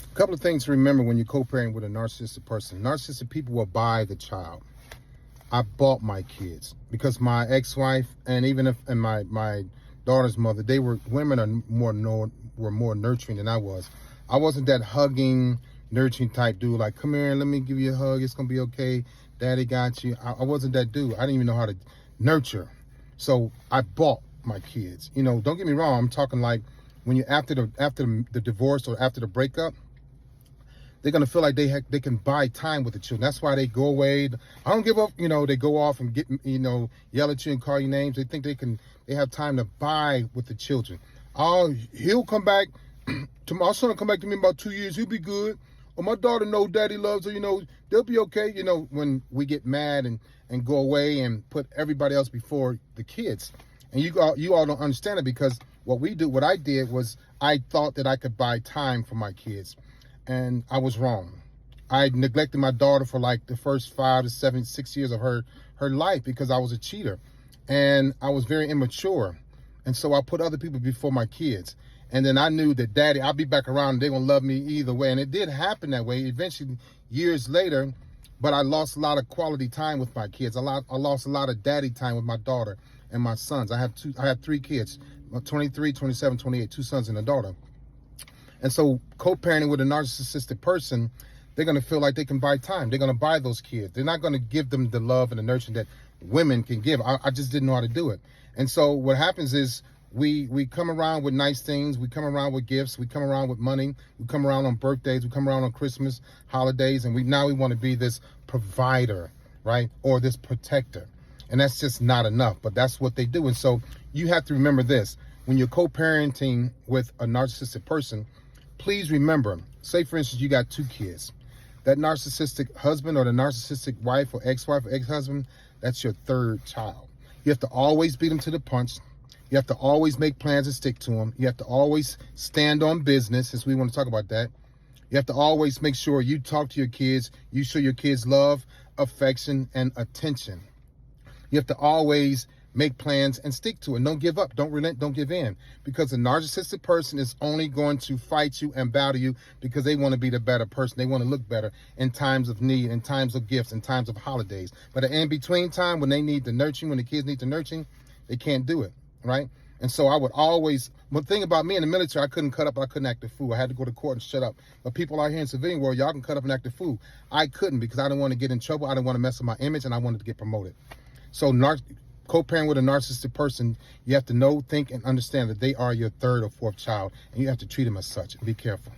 A couple of things to remember when you're co-parenting with a narcissistic person. Narcissistic people will buy the child. I bought my kids because my ex-wife and my daughter's mother, women are more nurturing than I was. I wasn't that hugging, nurturing type dude. Like, come here, let me give you a hug. It's gonna be okay. Daddy got you. I wasn't that dude. I didn't even know how to nurture. So I bought my kids. You know, don't get me wrong. I'm talking like when you're after the divorce or after the breakup, they're gonna feel like they can buy time with the children. That's why they go away. I don't give up. You know, they go off and get, you know, yell at you and call you names. They think they have time to buy with the children. Oh, he'll come back. My son will come back to me in about 2 years. He'll be good. Or my daughter know daddy loves her. You know, they'll be okay. You know, when we get mad and go away and put everybody else before the kids. And you all don't understand it, because what I did was I thought that I could buy time for my kids. And I was wrong. I neglected my daughter for like the first 5 to 7, 6 years of her life because I was a cheater. And I was very immature. And so I put other people before my kids. And then I knew that daddy, I'll be back around and they're going to love me either way. And it did happen that way eventually years later, but I lost a lot of quality time with my kids. I lost a lot of daddy time with my daughter and my sons. I have 3 kids, 23, 27, 28, 2 sons and a daughter. And so co-parenting with a narcissistic person, they're going to feel like they can buy time. They're going to buy those kids. They're not going to give them the love and the nurturing that women can give. I just didn't know how to do it. And so what happens is we come around with nice things. We come around with gifts. We come around with money. We come around on birthdays. We come around on Christmas, holidays. And now we want to be this provider, right? Or this protector. And that's just not enough. But that's what they do. And so you have to remember this. When you're co-parenting with a narcissistic person, please remember, say for instance, you got 2 kids. That narcissistic husband or the narcissistic wife or ex-wife or ex-husband, that's your 3rd child. You have to always beat them to the punch. You have to always make plans and stick to them. You have to always stand on business, since we want to talk about that. You have to always make sure you talk to your kids. You show your kids love, affection, and attention. You have to always make plans and stick to it. Don't give up. Don't relent. Don't give in. Because a narcissistic person is only going to fight you and bow to you because they want to be the better person. They want to look better in times of need, in times of gifts, in times of holidays. But in between time, when they need the nurturing, when the kids need the nurturing, they can't do it, right? And so I would always, one thing about me in the military, I couldn't cut up, I couldn't act a fool. I had to go to court and shut up. But people out here in civilian world, y'all can cut up and act a fool. I couldn't, because I didn't want to get in trouble. I didn't want to mess with my image, and I wanted to get promoted. So co-parenting with a narcissistic person, you have to know, think, and understand that they are your 3rd or 4th child, and you have to treat them as such. Be careful.